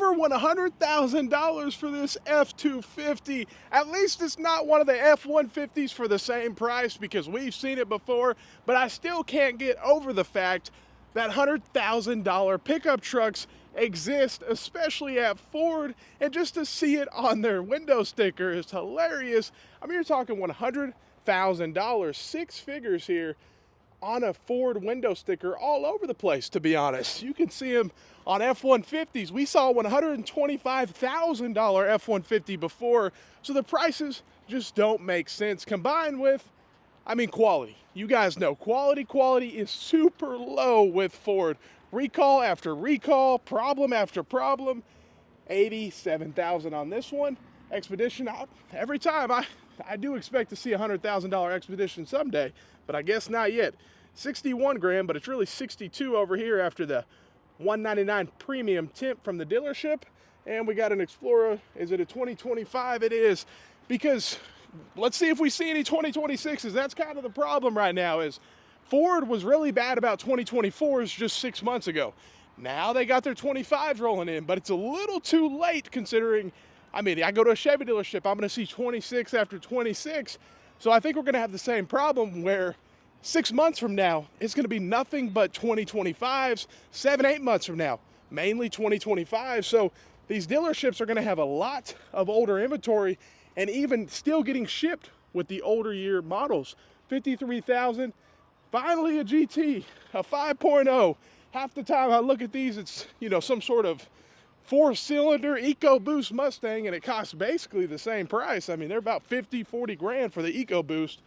over $100,000 for this F-250. At least it's not one of the F-150s for the same price, because we've seen it before, but I still can't get over the fact that $100,000 pickup trucks exist, especially at Ford, and just to see it on their window sticker is hilarious. I mean, you're talking $100,000, six figures here, on a Ford window sticker all over the place, to be honest. You can see them on F-150s. We saw $125,000 F-150 before, so the prices just don't make sense. Combined with, I mean, quality. You guys know, quality is super low with Ford. Recall after recall, problem after problem. $87,000 on this one. Expedition, every time I do expect to see a $100,000 Expedition someday, but I guess not yet. 61 grand, but it's really 62 over here after the $199 premium tint from the dealership. And we got an Explorer. Is it a 2025? It is, because let's see if we see any 2026s. That's kind of the problem right now, is Ford was really bad about 2024s just 6 months ago. Now they got their 25s rolling in, but it's a little too late considering, I mean, I go to a Chevy dealership, I'm going to see 26 after 26. So I think we're going to have the same problem where 6 months from now, it's going to be nothing but 2025s. 7-8 months from now, mainly 2025. So these dealerships are going to have a lot of older inventory, and even still getting shipped with the older year models. 53,000, finally a GT, a 5.0. Half the time I look at these, it's, you know, some sort of 4-cylinder EcoBoost Mustang, and it costs basically the same price. I mean, they're about 40 grand for the EcoBoost.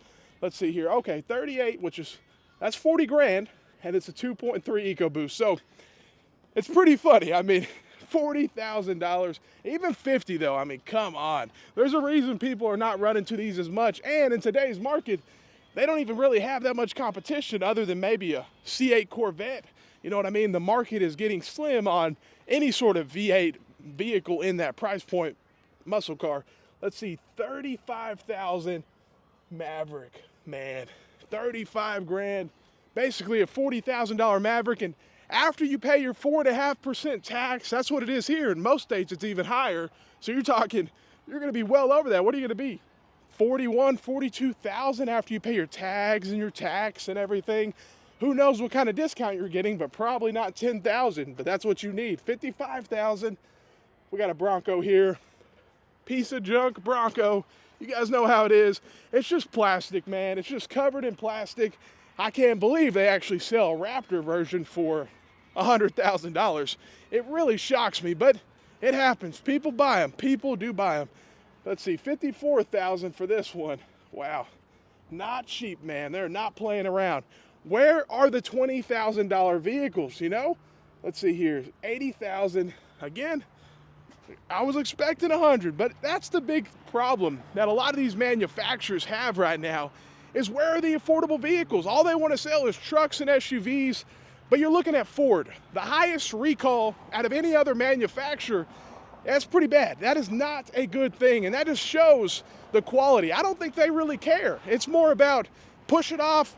Let's see here. Okay, 38, that's 40 grand, and it's a 2.3 EcoBoost. So it's pretty funny. I mean, $40,000, even 50 though. I mean, come on. There's a reason people are not running to these as much, and in today's market, they don't even really have that much competition other than maybe a C8 Corvette. You know what I mean? The market is getting slim on any sort of V8 vehicle in that price point muscle car. Let's see, 35,000 Maverick, man, 35 grand, basically a $40,000 Maverick. And after you pay your 4.5% tax, that's what it is here. In most states, it's even higher. So you're talking, you're going to be well over that. What are you going to be? 41, 42,000 after you pay your tags and your tax and everything. Who knows what kind of discount you're getting, but probably not 10,000, but that's what you need. 55,000. We got a Bronco here. Piece of junk Bronco. You guys know how it is. It's just plastic, man. It's just covered in plastic. I can't believe they actually sell a Raptor version for $100,000. It really shocks me, but it happens. People buy them. People do buy them. Let's see, 54,000 for this one. Wow. Not cheap, man. They're not playing around. Where are the $20,000 vehicles, you know? Let's see here, 80,000. Again, I was expecting 100, but that's the big problem that a lot of these manufacturers have right now, is where are the affordable vehicles? All they want to sell is trucks and SUVs, but you're looking at Ford, the highest recall out of any other manufacturer. That's pretty bad. That is not a good thing, and that just shows the quality. I don't think they really care. It's more about push it off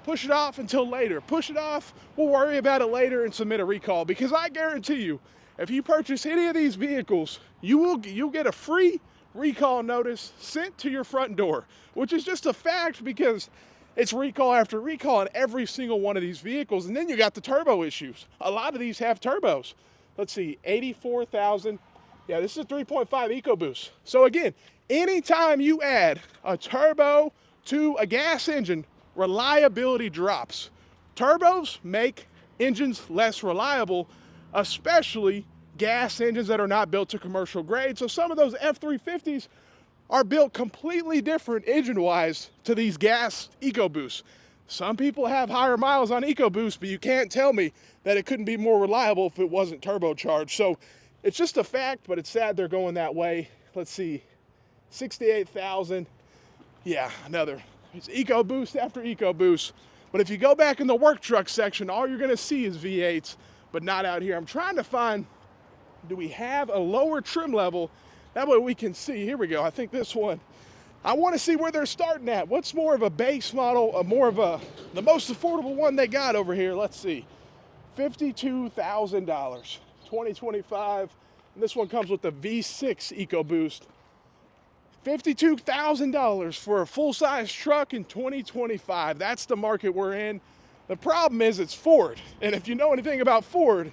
until later. Push it off, we'll worry about it later and submit a recall. Because I guarantee you, if you purchase any of these vehicles, you'll get a free recall notice sent to your front door, which is just a fact because it's recall after recall on every single one of these vehicles. And then you got the turbo issues. A lot of these have turbos. Let's see, 84,000. Yeah, this is a 3.5 EcoBoost. So again, anytime you add a turbo to a gas engine, reliability drops. Turbos make engines less reliable, especially gas engines that are not built to commercial grade. So some of those F-350s are built completely different engine-wise to these gas EcoBoosts. Some people have higher miles on EcoBoost, but you can't tell me that it couldn't be more reliable if it wasn't turbocharged. So it's just a fact, but it's sad they're going that way. Let's see, 68,000. Yeah, another. It's EcoBoost after EcoBoost. But if you go back in the work truck section, all you're gonna see is V8s, but not out here. I'm trying to find, do we have a lower trim level? That way we can see. Here we go. I think this one. I want to see where they're starting at. What's more of a base model, the most affordable one they got over here? Let's see. $52,000. 2025. And this one comes with the V6 EcoBoost. $52,000 for a full-size truck in 2025. That's the market we're in. The problem is it's Ford. And if you know anything about Ford,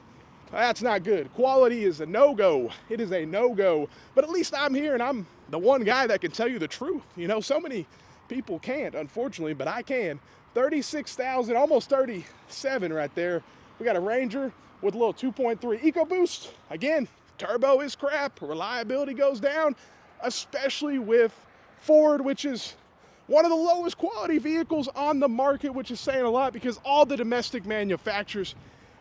that's not good. Quality is a no-go. It is a no-go. But at least I'm here and I'm the one guy that can tell you the truth. You know, so many people can't, unfortunately, but I can. 36,000, almost 37 right there. We got a Ranger with a little 2.3 EcoBoost. Again, turbo is crap. Reliability goes down, especially with Ford, which is one of the lowest quality vehicles on the market, which is saying a lot because all the domestic manufacturers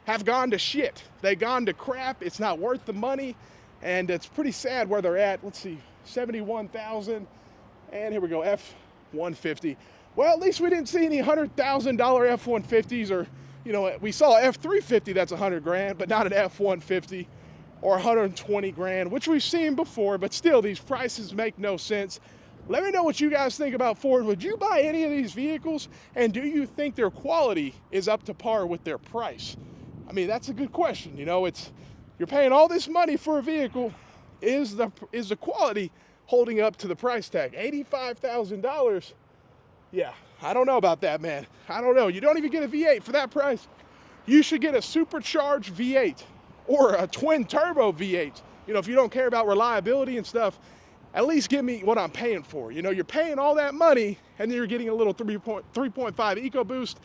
have gone to shit. They've gone to crap. It's not worth the money, and it's pretty sad where they're at. Let's see, 71,000, and here we go, F-150. Well, at least we didn't see any $100,000 F-150s, or, you know, we saw F-350 that's 100 grand, but not an F-150 or 120 grand, which we've seen before, but still, these prices make no sense. Let me know what you guys think about Ford. Would you buy any of these vehicles, and do you think their quality is up to par with their price? I mean, that's a good question. You know, you're paying all this money for a vehicle. Is the quality holding up to the price tag? $85,000. Yeah, I don't know about that, man. I don't know. You don't even get a V8 for that price. You should get a supercharged V8 or a twin turbo V8. You know, if you don't care about reliability and stuff, at least give me what I'm paying for. You know, you're paying all that money and then you're getting a little 3.5 EcoBoost.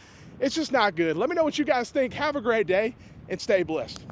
It's just not good. Let me know what you guys think. Have a great day and stay blessed.